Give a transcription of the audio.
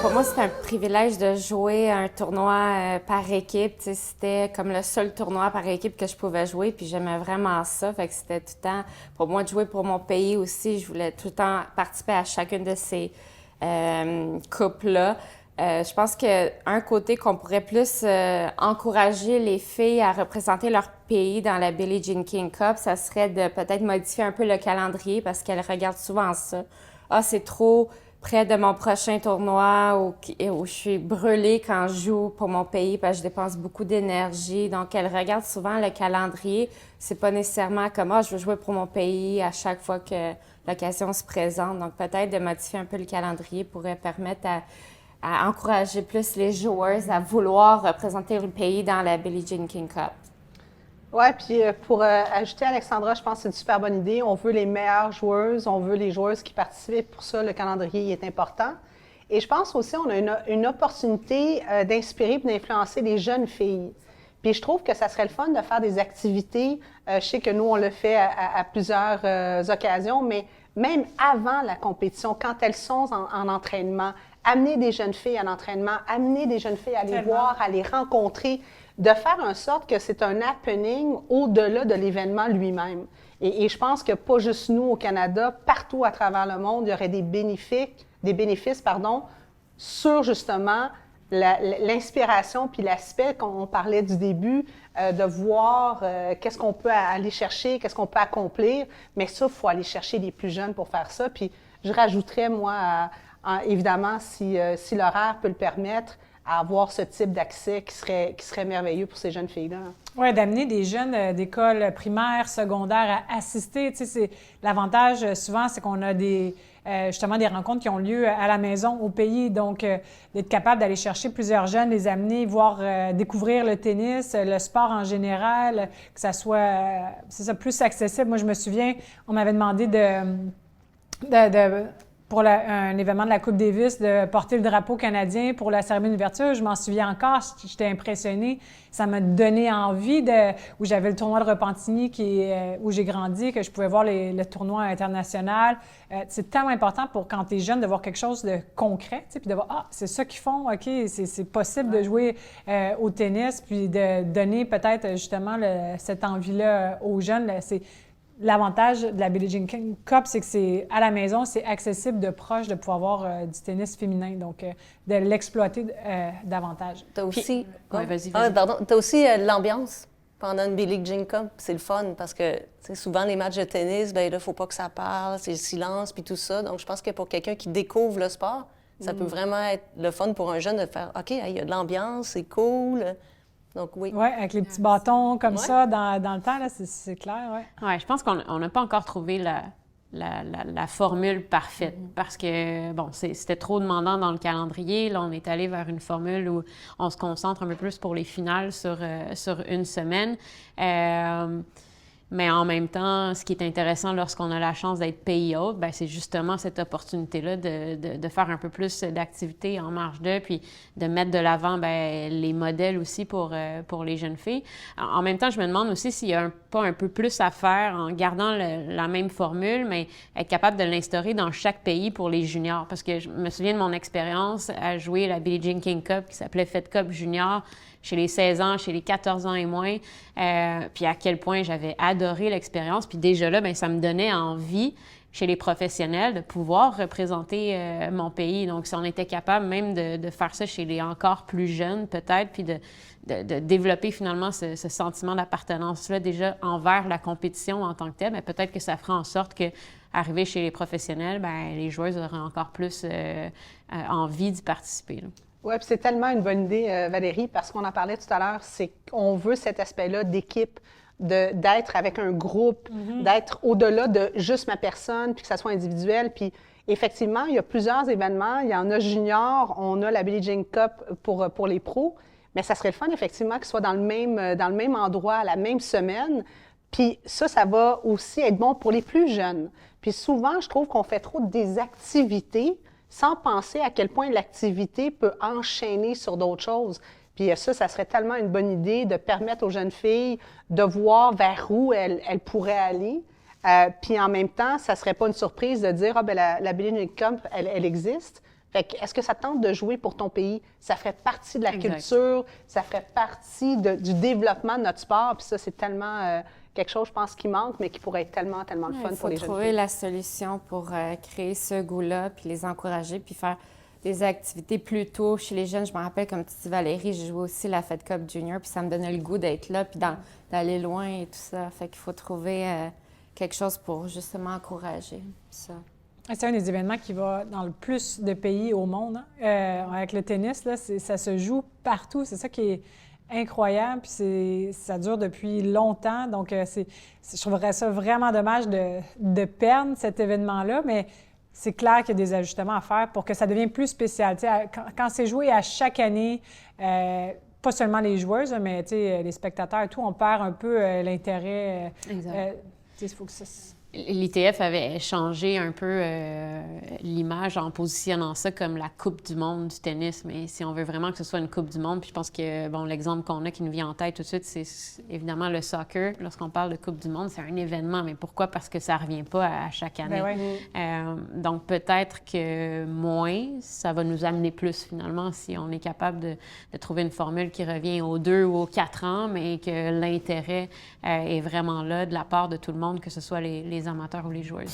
pour moi, c'était un privilège de jouer à un tournoi par équipe. Tu sais, c'était comme le seul tournoi par équipe que je pouvais jouer, puis j'aimais vraiment ça. Fait que c'était tout le temps, pour moi, de jouer pour mon pays aussi. Je voulais tout le temps participer à chacune de ces coupes-là. Je pense qu'un côté qu'on pourrait plus encourager les filles à représenter leur pays dans la Billie Jean King Cup, ça serait de peut-être modifier un peu le calendrier parce qu'elles regardent souvent ça. Ah, c'est trop près de mon prochain tournoi où je suis brûlée quand je joue pour mon pays parce que je dépense beaucoup d'énergie. Donc, elles regardent souvent le calendrier. C'est pas nécessairement comme, ah, je veux jouer pour mon pays à chaque fois que l'occasion se présente. Donc, peut-être de modifier un peu le calendrier pourrait permettre à encourager plus les joueuses à vouloir représenter le pays dans la Billie Jean King Cup. Oui, puis pour ajouter Alexandra, je pense que c'est une super bonne idée. On veut les meilleures joueuses, on veut les joueuses qui participent. Pour ça, le calendrier est important. Et je pense aussi qu'on a une opportunité d'inspirer et d'influencer les jeunes filles. Puis je trouve que ça serait le fun de faire des activités. Je sais que nous, on le fait à plusieurs occasions, mais même avant la compétition, quand elles sont en entraînement, amener des jeunes filles à l'entraînement, amener des jeunes filles à les voir, à les rencontrer, de faire en sorte que c'est un happening au-delà de l'événement lui-même. Et je pense que pas juste nous au Canada, partout à travers le monde, il y aurait des bénéfices sur justement l'inspiration puis l'aspect qu'on parlait du début, de voir qu'est-ce qu'on peut aller chercher, qu'est-ce qu'on peut accomplir. Mais ça, il faut aller chercher les plus jeunes pour faire ça. Puis je rajouterais, moi, évidemment, si l'horaire peut le permettre, à avoir ce type d'accès qui serait merveilleux pour ces jeunes filles-là. Oui, d'amener des jeunes d'école primaire, secondaire à assister. Tu sais, l'avantage, souvent, c'est qu'on a justement des rencontres qui ont lieu à la maison, au pays. Donc, d'être capable d'aller chercher plusieurs jeunes, les amener, voir, découvrir le tennis, le sport en général, que ça soit, c'est ça, plus accessible. Moi, je me souviens, on m'avait demandé pour un événement de la Coupe Davis, de porter le drapeau canadien pour la cérémonie d'ouverture. Je m'en souviens encore, j'étais impressionnée. Ça m'a donné envie où j'avais le tournoi de Repentigny où j'ai grandi, que je pouvais voir le tournoi international. C'est tellement important pour quand tu es jeune de voir quelque chose de concret, puis de voir, ah, c'est ça qu'ils font, OK, c'est possible de jouer au tennis, puis de donner peut-être justement cette envie-là aux jeunes. L'avantage de la Billie Jean King Cup, c'est que c'est à la maison, c'est accessible de proche de pouvoir voir du tennis féminin, donc de l'exploiter davantage. Tu as aussi, vas-y. T'as aussi l'ambiance pendant une Billie Jean Cup, c'est le fun parce que souvent les matchs de tennis, ben là, faut pas que ça parle, c'est le silence puis tout ça. Donc je pense que pour quelqu'un qui découvre le sport, ça peut vraiment être le fun pour un jeune de faire, OK, il y a de l'ambiance, c'est cool. Donc, oui. Oui, avec les petits bâtons comme ça dans le temps, là, c'est clair, oui. Oui, je pense qu'on n'a pas encore trouvé la formule parfaite parce que, bon, c'était trop demandant dans le calendrier. Là, on est allé vers une formule où on se concentre un peu plus pour les finales sur une semaine. Mais en même temps, ce qui est intéressant lorsqu'on a la chance d'être pays hôte, bien, c'est justement cette opportunité-là de faire un peu plus d'activités en marge d'eux, puis de mettre de l'avant bien, les modèles aussi pour les jeunes filles. En même temps, je me demande aussi s'il n'y a pas un peu plus à faire en gardant la même formule, mais être capable de l'instaurer dans chaque pays pour les juniors. Parce que je me souviens de mon expérience à jouer la Billie Jean King Cup qui s'appelait Fed Cup Junior, chez les 16 ans, chez les 14 ans et moins, puis à quel point j'avais adoré l'expérience. Puis déjà là, bien, ça me donnait envie, chez les professionnels, de pouvoir représenter mon pays. Donc, si on était capable même de faire ça chez les encore plus jeunes, peut-être, puis de développer finalement ce sentiment d'appartenance-là déjà envers la compétition en tant que telle, bien, peut-être que ça fera en sorte que arriver chez les professionnels, bien, les joueuses auraient encore plus envie d'y participer, là. Oui, puis c'est tellement une bonne idée, Valérie, parce qu'on en parlait tout à l'heure, c'est qu'on veut cet aspect-là d'équipe, d'être avec un groupe, d'être au-delà de juste ma personne, puis que ça soit individuel. Puis effectivement, il y a plusieurs événements. Il y en a junior, on a la Billie Jean Cup pour les pros, mais ça serait le fun, effectivement, que ce soit dans le même endroit, à la même semaine. Puis ça va aussi être bon pour les plus jeunes. Puis souvent, je trouve qu'on fait trop des activités sans penser à quel point l'activité peut enchaîner sur d'autres choses. Puis ça serait tellement une bonne idée de permettre aux jeunes filles de voir vers où elles pourraient aller. Puis en même temps, ça ne serait pas une surprise de dire « Ah, bien, la Billie Jean Cup, elle existe. » Fait que, est-ce que ça te tente de jouer pour ton pays? Ça ferait partie de la Exact. culture, ça ferait partie du développement de notre sport. Puis ça, c'est tellement quelque chose, je pense, qui manque, mais qui pourrait être tellement, tellement le fun Il pour faut les jeunes trouver filles. la solution pour créer ce goût-là, puis les encourager, puis faire des activités plus tôt chez les jeunes. Je me rappelle, comme tu dis, Valérie, j'ai joué aussi la Fed Cup Junior, puis ça me donnait le goût d'être là, puis d'aller loin et tout ça. Fait qu'il faut trouver quelque chose pour justement encourager ça. C'est un des événements qui va dans le plus de pays au monde. Hein. Avec le tennis, là, ça se joue partout. C'est ça qui est incroyable. Puis ça dure depuis longtemps. Donc, je trouverais ça vraiment dommage de perdre cet événement-là. Mais c'est clair qu'il y a des ajustements à faire pour que ça devienne plus spécial. Tu sais, quand c'est joué à chaque année, pas seulement les joueuses, mais tu sais, les spectateurs et tout, on perd un peu l'intérêt. Exact. Tu sais, il faut que ça... L'ITF avait changé un peu l'image en positionnant ça comme la Coupe du monde du tennis, mais si on veut vraiment que ce soit une Coupe du monde, puis je pense que, bon, l'exemple qu'on a qui nous vient en tête tout de suite, c'est évidemment le soccer. Lorsqu'on parle de Coupe du monde, c'est un événement, mais pourquoi? Parce que ça revient pas à chaque année. Ben ouais. Donc, peut-être que moins, ça va nous amener plus, finalement, si on est capable de trouver une formule qui revient aux 2 ou aux 4 ans, mais que l'intérêt est vraiment là de la part de tout le monde, que ce soit les amateurs ou les joueuses.